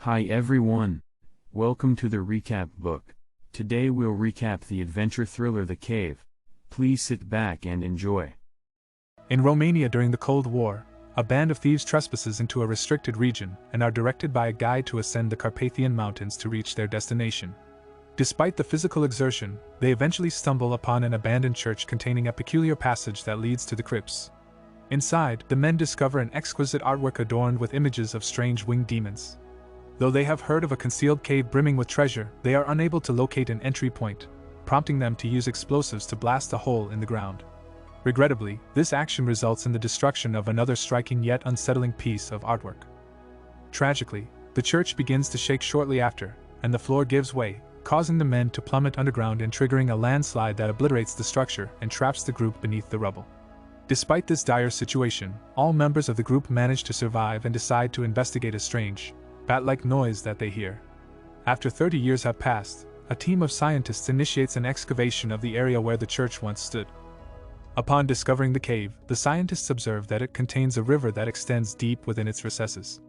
Hi everyone. Welcome to the recap book. Today we'll recap the adventure thriller The Cave. Please sit back and enjoy. In Romania during the Cold War, a band of thieves trespasses into a restricted region and are directed by a guide to ascend the Carpathian Mountains to reach their destination. Despite the physical exertion, they eventually stumble upon an abandoned church containing a peculiar passage that leads to the crypts. Inside, the men discover an exquisite artwork adorned with images of strange winged demons. Though they have heard of a concealed cave brimming with treasure, they are unable to locate an entry point, prompting them to use explosives to blast a hole in the ground. Regrettably, this action results in the destruction of another striking yet unsettling piece of artwork. Tragically, the church begins to shake shortly after, and the floor gives way, causing the men to plummet underground and triggering a landslide that obliterates the structure and traps the group beneath the rubble. Despite this dire situation, all members of the group manage to survive and decide to investigate a strange, bat-like noise that they hear. After 30 years have passed, a team of scientists initiates an excavation of the area where the church once stood. Upon discovering the cave, the scientists observe that it contains a river that extends deep within its recesses.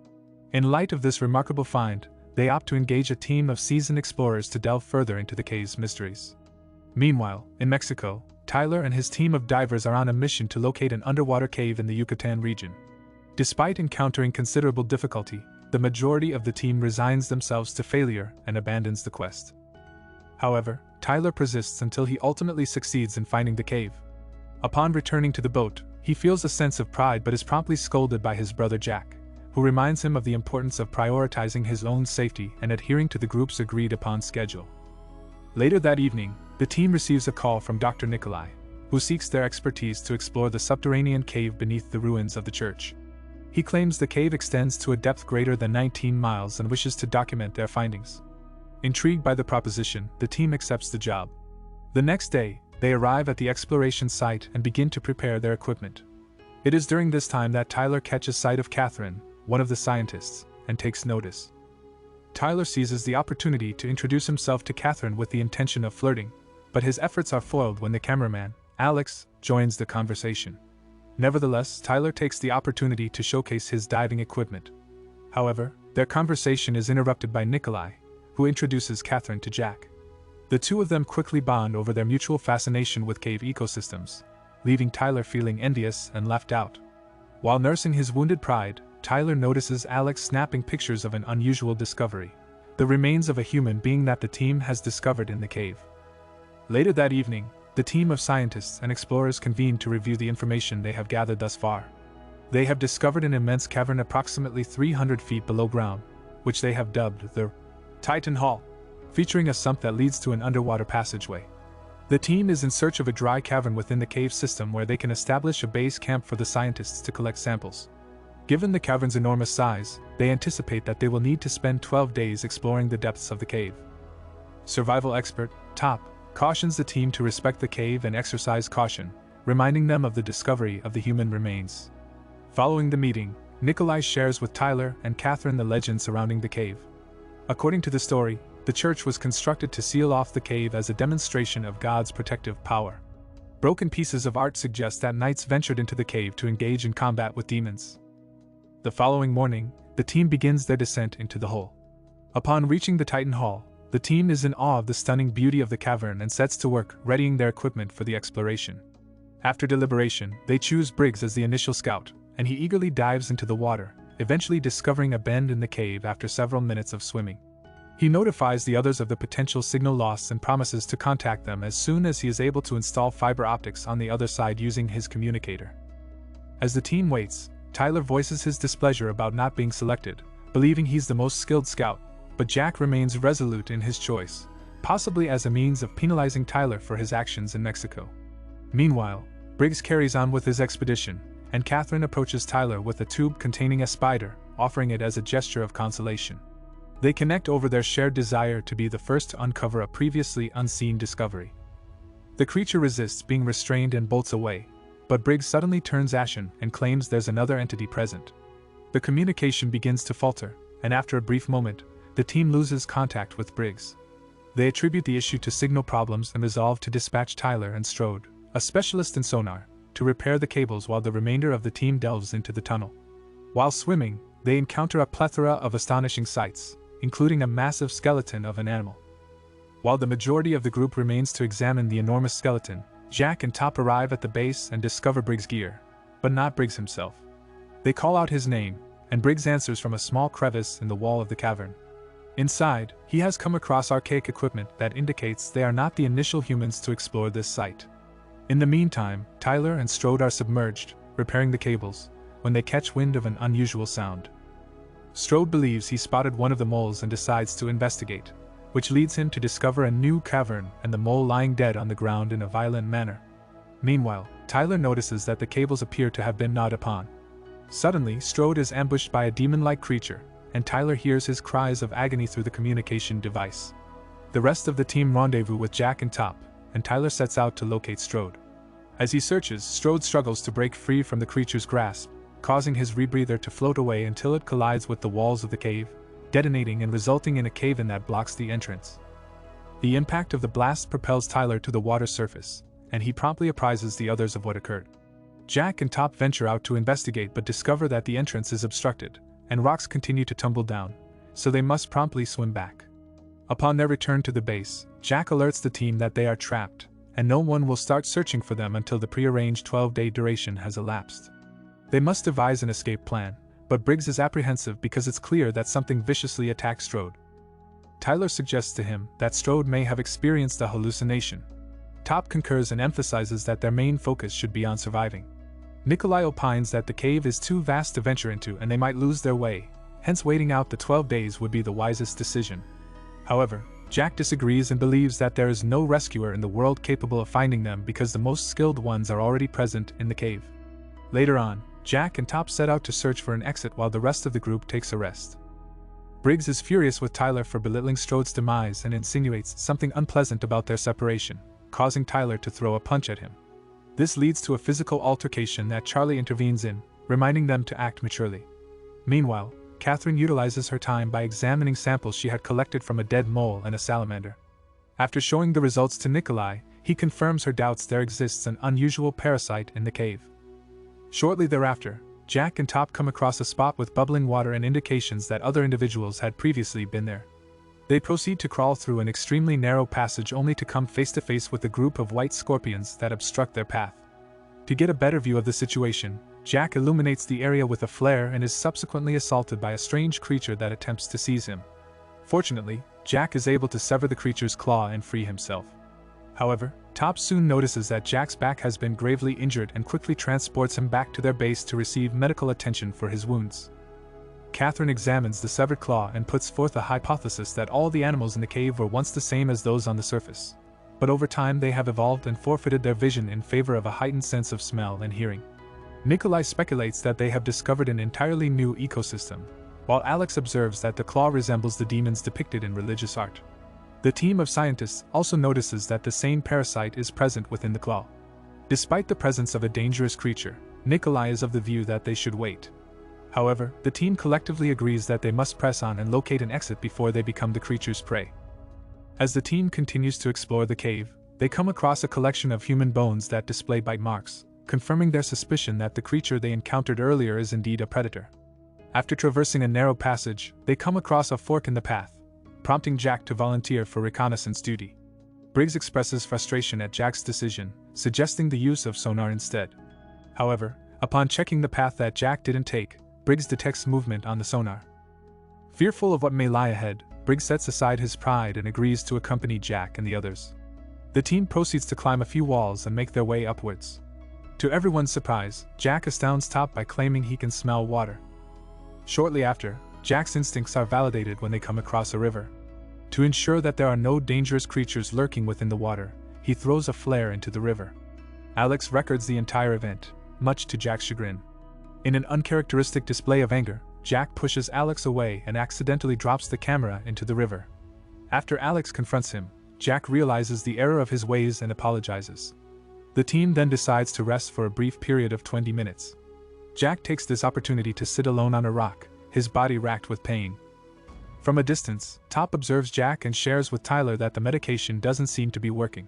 In light of this remarkable find, they opt to engage a team of seasoned explorers to delve further into the cave's mysteries. Meanwhile, in Mexico, Tyler and his team of divers are on a mission to locate an underwater cave in the Yucatan region. Despite encountering considerable difficulty, the majority of the team resigns themselves to failure and abandons the quest. However, Tyler persists until he ultimately succeeds in finding the cave. Upon returning to the boat, he feels a sense of pride but is promptly scolded by his brother Jack, who reminds him of the importance of prioritizing his own safety and adhering to the group's agreed-upon schedule. Later that evening, the team receives a call from Dr. Nikolai, who seeks their expertise to explore the subterranean cave beneath the ruins of the church. He claims the cave extends to a depth greater than 19 miles and wishes to document their findings. Intrigued by the proposition, the team accepts the job. The next day, they arrive at the exploration site and begin to prepare their equipment. It is during this time that Tyler catches sight of Catherine, one of the scientists, and takes notice. Tyler seizes the opportunity to introduce himself to Catherine with the intention of flirting, but his efforts are foiled when the cameraman, Alex, joins the conversation. Nevertheless, Tyler takes the opportunity to showcase his diving equipment. However, their conversation is interrupted by Nikolai, who introduces Catherine to Jack. The two of them quickly bond over their mutual fascination with cave ecosystems, leaving Tyler feeling envious and left out. While nursing his wounded pride, Tyler notices Alex snapping pictures of an unusual discovery, the remains of a human being that the team has discovered in the cave. Later that evening, the team of scientists and explorers convene to review the information they have gathered thus far. They have discovered an immense cavern approximately 300 feet below ground, which they have dubbed the Titan Hall, featuring a sump that leads to an underwater passageway. The team is in search of a dry cavern within the cave system where they can establish a base camp for the scientists to collect samples. Given the cavern's enormous size, they anticipate that they will need to spend 12 days exploring the depths of the cave. Survival expert, Top, cautions the team to respect the cave and exercise caution, reminding them of the discovery of the human remains. Following the meeting, Nikolai shares with Tyler and Catherine the legend surrounding the cave. According to the story, the church was constructed to seal off the cave as a demonstration of God's protective power. Broken pieces of art suggest that knights ventured into the cave to engage in combat with demons. The following morning, the team begins their descent into the hole. Upon reaching the Titan Hall, the team is in awe of the stunning beauty of the cavern and sets to work readying their equipment for the exploration. After deliberation, they choose Briggs as the initial scout, and he eagerly dives into the water, eventually discovering a bend in the cave after several minutes of swimming. He notifies the others of the potential signal loss and promises to contact them as soon as he is able to install fiber optics on the other side using his communicator. As the team waits, Tyler voices his displeasure about not being selected, believing he's the most skilled scout, but Jack remains resolute in his choice, possibly as a means of penalizing Tyler for his actions in Mexico. Meanwhile, Briggs carries on with his expedition, and Catherine approaches Tyler with a tube containing a spider, offering it as a gesture of consolation. They connect over their shared desire to be the first to uncover a previously unseen discovery. The creature resists being restrained and bolts away, but Briggs suddenly turns ashen and claims there's another entity present. The communication begins to falter, and after a brief moment, the team loses contact with Briggs. They attribute the issue to signal problems and resolve to dispatch Tyler and Strode, a specialist in sonar, to repair the cables while the remainder of the team delves into the tunnel. While swimming, they encounter a plethora of astonishing sights, including a massive skeleton of an animal. While the majority of the group remains to examine the enormous skeleton, Jack and Top arrive at the base and discover Briggs' gear, but not Briggs himself. They call out his name, and Briggs answers from a small crevice in the wall of the cavern. Inside, he has come across archaic equipment that indicates they are not the initial humans to explore this site. In the meantime, Tyler and Strode are submerged, repairing the cables, when they catch wind of an unusual sound. Strode believes he spotted one of the moles and decides to investigate, which leads him to discover a new cavern and the mole lying dead on the ground in a violent manner. Meanwhile, Tyler notices that the cables appear to have been gnawed upon. Suddenly, Strode is ambushed by a demon-like creature, and Tyler hears his cries of agony through the communication device. The rest of the team rendezvous with Jack and Top, and Tyler sets out to locate Strode. As he searches, Strode struggles to break free from the creature's grasp, causing his rebreather to float away until it collides with the walls of the cave, detonating and resulting in a cave-in that blocks the entrance. The impact of the blast propels Tyler to the water surface, and he promptly apprises the others of what occurred. Jack and Top venture out to investigate but discover that the entrance is obstructed, and rocks continue to tumble down, so they must promptly swim back. Upon their return to the base, Jack alerts the team that they are trapped, and no one will start searching for them until the prearranged 12-day duration has elapsed. They must devise an escape plan, but Briggs is apprehensive because it's clear that something viciously attacks Strode. Tyler suggests to him that Strode may have experienced a hallucination. Top concurs and emphasizes that their main focus should be on surviving. Nikolai opines that the cave is too vast to venture into and they might lose their way, hence waiting out the 12 days would be the wisest decision. However, Jack disagrees and believes that there is no rescuer in the world capable of finding them because the most skilled ones are already present in the cave. Later on, Jack and Top set out to search for an exit while the rest of the group takes a rest. Briggs is furious with Tyler for belittling Strode's demise and insinuates something unpleasant about their separation, causing Tyler to throw a punch at him. This leads to a physical altercation that Charlie intervenes in, reminding them to act maturely. Meanwhile, Catherine utilizes her time by examining samples she had collected from a dead mole and a salamander. After showing the results to Nikolai, he confirms her doubts there exists an unusual parasite in the cave. Shortly thereafter, Jack and Top come across a spot with bubbling water and indications that other individuals had previously been there. They proceed to crawl through an extremely narrow passage only to come face to face with a group of white scorpions that obstruct their path. To get a better view of the situation, Jack illuminates the area with a flare and is subsequently assaulted by a strange creature that attempts to seize him. Fortunately, Jack is able to sever the creature's claw and free himself. However, Top soon notices that Jack's back has been gravely injured and quickly transports him back to their base to receive medical attention for his wounds. Catherine examines the severed claw and puts forth a hypothesis that all the animals in the cave were once the same as those on the surface. But over time they have evolved and forfeited their vision in favor of a heightened sense of smell and hearing. Nikolai speculates that they have discovered an entirely new ecosystem, while Alex observes that the claw resembles the demons depicted in religious art. The team of scientists also notices that the same parasite is present within the claw. Despite the presence of a dangerous creature, Nikolai is of the view that they should wait. However, the team collectively agrees that they must press on and locate an exit before they become the creature's prey. As the team continues to explore the cave, they come across a collection of human bones that display bite marks, confirming their suspicion that the creature they encountered earlier is indeed a predator. After traversing a narrow passage, they come across a fork in the path, prompting Jack to volunteer for reconnaissance duty. Briggs expresses frustration at Jack's decision, suggesting the use of sonar instead. However, upon checking the path that Jack didn't take, Briggs detects movement on the sonar. Fearful of what may lie ahead, Briggs sets aside his pride and agrees to accompany Jack and the others. The team proceeds to climb a few walls and make their way upwards. To everyone's surprise, Jack astounds Top by claiming he can smell water. Shortly after, Jack's instincts are validated when they come across a river. To ensure that there are no dangerous creatures lurking within the water, he throws a flare into the river. Alex records the entire event, much to Jack's chagrin. In an uncharacteristic display of anger, Jack pushes Alex away and accidentally drops the camera into the river. After Alex confronts him, Jack realizes the error of his ways and apologizes. The team then decides to rest for a brief period of 20 minutes. Jack takes this opportunity to sit alone on a rock, his body racked with pain. From a distance, Top observes Jack and shares with Tyler that the medication doesn't seem to be working.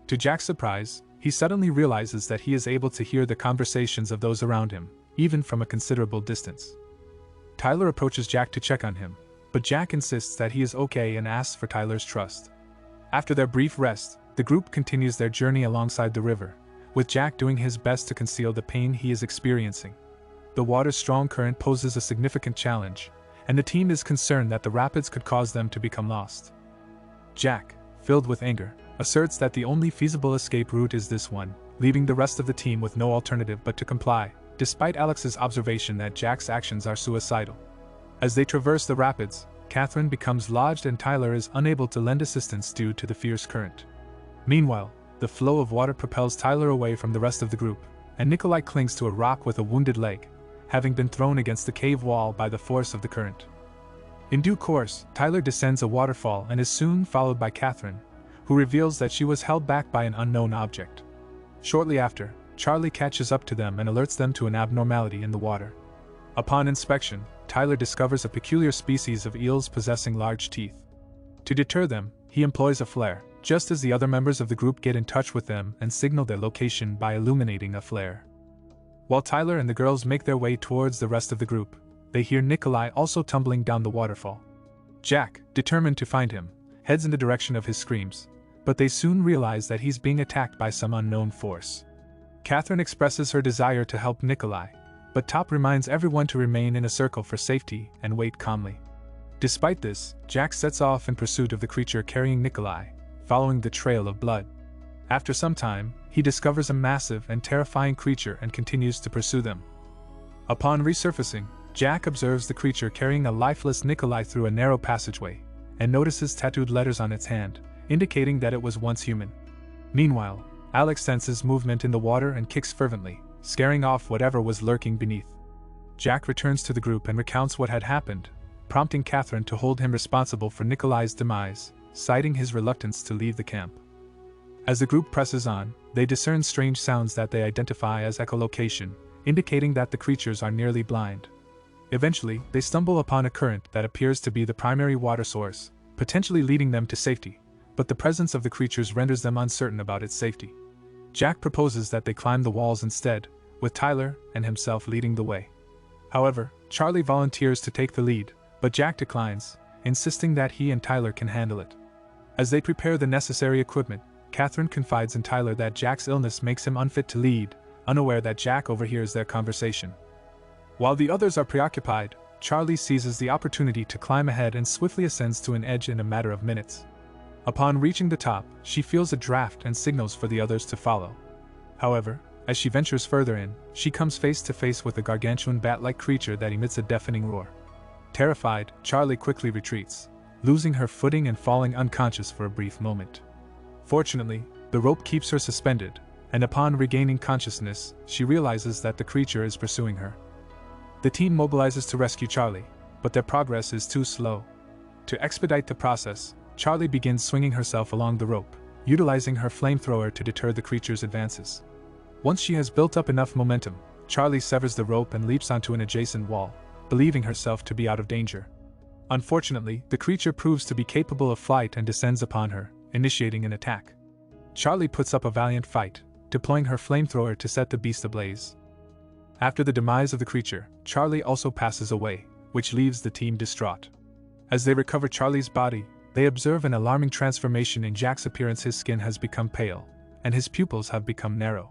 To Jack's surprise, he suddenly realizes that he is able to hear the conversations of those around him, even from a considerable distance. Tyler approaches Jack to check on him, but Jack insists that he is okay and asks for Tyler's trust. After their brief rest, the group continues their journey alongside the river, with Jack doing his best to conceal the pain he is experiencing. The water's strong current poses a significant challenge, and the team is concerned that the rapids could cause them to become lost. Jack, filled with anger, asserts that the only feasible escape route is this one, leaving the rest of the team with no alternative but to comply, despite Alex's observation that Jack's actions are suicidal. As they traverse the rapids, Catherine becomes lodged and Tyler is unable to lend assistance due to the fierce current. Meanwhile, the flow of water propels Tyler away from the rest of the group, and Nikolai clings to a rock with a wounded leg, having been thrown against the cave wall by the force of the current. In due course, Tyler descends a waterfall and is soon followed by Catherine, who reveals that she was held back by an unknown object. Shortly after, Charlie catches up to them and alerts them to an abnormality in the water. Upon inspection, Tyler discovers a peculiar species of eels possessing large teeth. To deter them, he employs a flare, just as the other members of the group get in touch with them and signal their location by illuminating a flare. While Tyler and the girls make their way towards the rest of the group, they hear Nikolai also tumbling down the waterfall. Jack, determined to find him, heads in the direction of his screams, but they soon realize that he's being attacked by some unknown force. Catherine expresses her desire to help Nikolai, but Top reminds everyone to remain in a circle for safety and wait calmly. Despite this, Jack sets off in pursuit of the creature carrying Nikolai, following the trail of blood. After some time, he discovers a massive and terrifying creature and continues to pursue them. Upon resurfacing, Jack observes the creature carrying a lifeless Nikolai through a narrow passageway, and notices tattooed letters on its hand, indicating that it was once human. Meanwhile, Alex senses movement in the water and kicks fervently, scaring off whatever was lurking beneath. Jack returns to the group and recounts what had happened, prompting Catherine to hold him responsible for Nikolai's demise, citing his reluctance to leave the camp. As the group presses on, they discern strange sounds that they identify as echolocation, indicating that the creatures are nearly blind. Eventually, they stumble upon a current that appears to be the primary water source, potentially leading them to safety, but the presence of the creatures renders them uncertain about its safety. Jack proposes that they climb the walls instead, with Tyler and himself leading the way. However, Charlie volunteers to take the lead, but Jack declines, insisting that he and Tyler can handle it. As they prepare the necessary equipment, Catherine confides in Tyler that Jack's illness makes him unfit to lead, unaware that Jack overhears their conversation. While the others are preoccupied, Charlie seizes the opportunity to climb ahead and swiftly ascends to an edge in a matter of minutes. Upon reaching the top, she feels a draft and signals for the others to follow. However, as she ventures further in, she comes face to face with a gargantuan bat-like creature that emits a deafening roar. Terrified, Charlie quickly retreats, losing her footing and falling unconscious for a brief moment. Fortunately, the rope keeps her suspended, and upon regaining consciousness, she realizes that the creature is pursuing her. The team mobilizes to rescue Charlie, but their progress is too slow. To expedite the process, Charlie begins swinging herself along the rope, utilizing her flamethrower to deter the creature's advances. Once she has built up enough momentum, Charlie severs the rope and leaps onto an adjacent wall, believing herself to be out of danger. Unfortunately, the creature proves to be capable of flight and descends upon her, initiating an attack. Charlie puts up a valiant fight, deploying her flamethrower to set the beast ablaze. After the demise of the creature, Charlie also passes away, which leaves the team distraught. As they recover Charlie's body, they observe an alarming transformation in Jack's appearance. His skin has become pale, and his pupils have become narrow.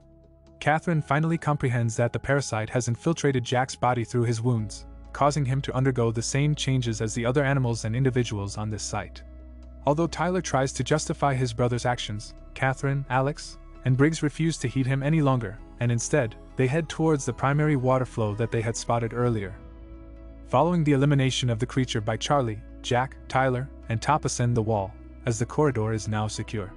Catherine finally comprehends that the parasite has infiltrated Jack's body through his wounds, causing him to undergo the same changes as the other animals and individuals on this site. Although Tyler tries to justify his brother's actions, Catherine, Alex, and Briggs refuse to heed him any longer, and instead, they head towards the primary water flow that they had spotted earlier. Following the elimination of the creature by Charlie, Jack, Tyler, and Top ascend the wall, as the corridor is now secure.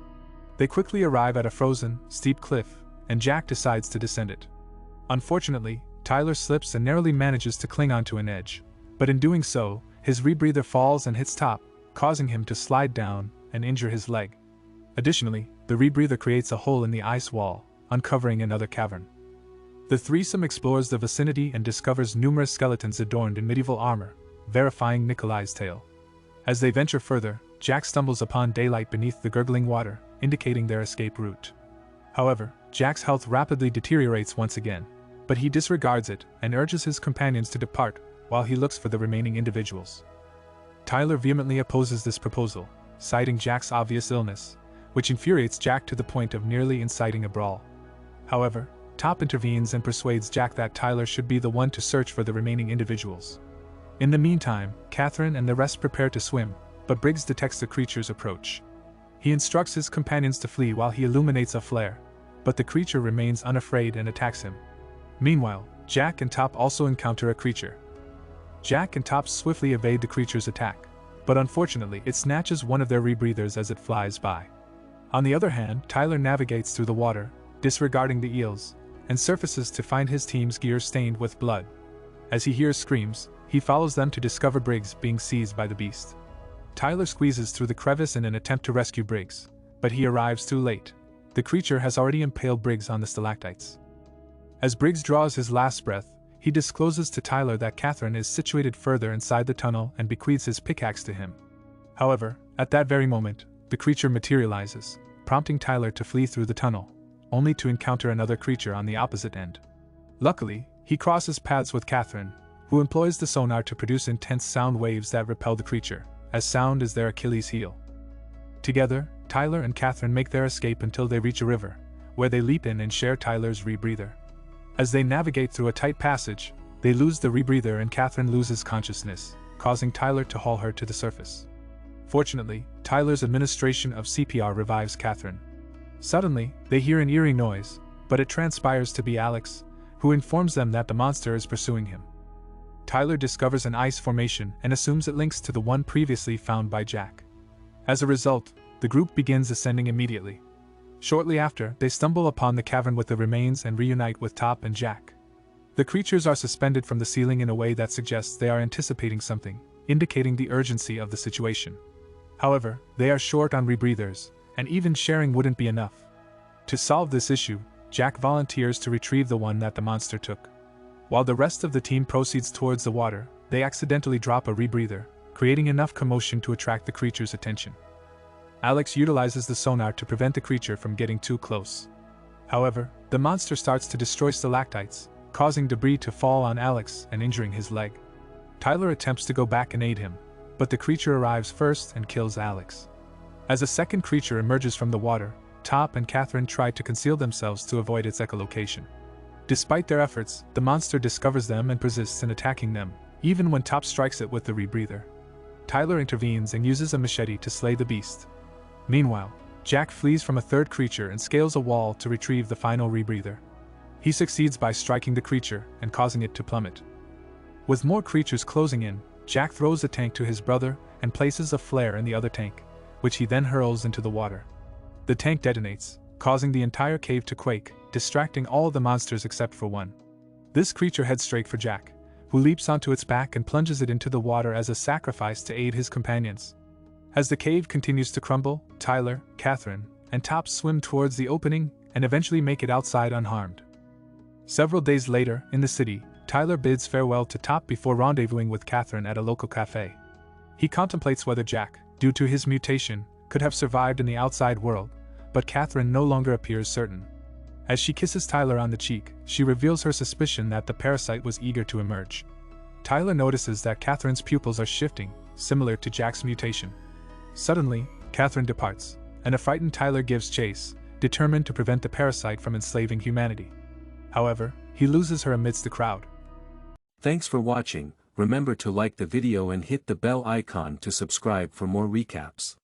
They quickly arrive at a frozen, steep cliff, and Jack decides to descend it. Unfortunately, Tyler slips and narrowly manages to cling onto an edge, but in doing so, his rebreather falls and hits Top, causing him to slide down and injure his leg. Additionally, the rebreather creates a hole in the ice wall, uncovering another cavern. The threesome explores the vicinity and discovers numerous skeletons adorned in medieval armor, verifying Nikolai's tale. As they venture further, Jack stumbles upon daylight beneath the gurgling water, indicating their escape route. However, Jack's health rapidly deteriorates once again, but he disregards it and urges his companions to depart, while he looks for the remaining individuals. Tyler vehemently opposes this proposal, citing Jack's obvious illness, which infuriates Jack to the point of nearly inciting a brawl. However, Top intervenes and persuades Jack that Tyler should be the one to search for the remaining individuals. In the meantime, Catherine and the rest prepare to swim, but Briggs detects the creature's approach. He instructs his companions to flee while he illuminates a flare, but the creature remains unafraid and attacks him. Meanwhile, Jack and Top also encounter a creature. Jack and Top swiftly evade the creature's attack, but unfortunately it snatches one of their rebreathers as it flies by. On the other hand, Tyler navigates through the water, disregarding the eels, and surfaces to find his team's gear stained with blood. As he hears screams, he follows them to discover Briggs being seized by the beast. Tyler squeezes through the crevice in an attempt to rescue Briggs, but he arrives too late. The creature has already impaled Briggs on the stalactites. As Briggs draws his last breath, he discloses to Tyler that Catherine is situated further inside the tunnel and bequeaths his pickaxe to him. However, at that very moment, the creature materializes, prompting Tyler to flee through the tunnel, only to encounter another creature on the opposite end. Luckily, he crosses paths with Catherine, who employs the sonar to produce intense sound waves that repel the creature, as sound is their Achilles heel. Together, Tyler and Catherine make their escape until they reach a river, where they leap in and share Tyler's rebreather. As they navigate through a tight passage, they lose the rebreather and Catherine loses consciousness, causing Tyler to haul her to the surface. Fortunately, Tyler's administration of CPR revives Catherine. Suddenly, they hear an eerie noise, but it transpires to be Alex, who informs them that the monster is pursuing him. Tyler discovers an ice formation and assumes it links to the one previously found by Jack. As a result, the group begins ascending immediately. Shortly after, they stumble upon the cavern with the remains and reunite with Top and Jack. The creatures are suspended from the ceiling in a way that suggests they are anticipating something, indicating the urgency of the situation. However, they are short on rebreathers, and even sharing wouldn't be enough. To solve this issue, Jack volunteers to retrieve the one that the monster took. While the rest of the team proceeds towards the water, they accidentally drop a rebreather, creating enough commotion to attract the creature's attention. Alex utilizes the sonar to prevent the creature from getting too close. However, the monster starts to destroy stalactites, causing debris to fall on Alex and injuring his leg. Tyler attempts to go back and aid him, but the creature arrives first and kills Alex. As a second creature emerges from the water, Top and Catherine try to conceal themselves to avoid its echolocation. Despite their efforts, the monster discovers them and persists in attacking them, even when Top strikes it with the rebreather. Tyler intervenes and uses a machete to slay the beast. Meanwhile, Jack flees from a third creature and scales a wall to retrieve the final rebreather. He succeeds by striking the creature and causing it to plummet. With more creatures closing in, Jack throws a tank to his brother and places a flare in the other tank, which he then hurls into the water. The tank detonates, causing the entire cave to quake, distracting all the monsters except for one. This creature heads straight for Jack, who leaps onto its back and plunges it into the water as a sacrifice to aid his companions. As the cave continues to crumble, Tyler, Catherine, and Top swim towards the opening and eventually make it outside unharmed. Several days later, in the city, Tyler bids farewell to Top before rendezvousing with Catherine at a local cafe. He contemplates whether Jack, due to his mutation, could have survived in the outside world, but Catherine no longer appears certain. As she kisses Tyler on the cheek, she reveals her suspicion that the parasite was eager to emerge. Tyler notices that Catherine's pupils are shifting, similar to Jack's mutation. Suddenly, Catherine departs, and a frightened Tyler gives chase, determined to prevent the parasite from enslaving humanity. However, he loses her amidst the crowd. Thanks for watching. Remember to like the video and hit the bell icon to subscribe for more recaps.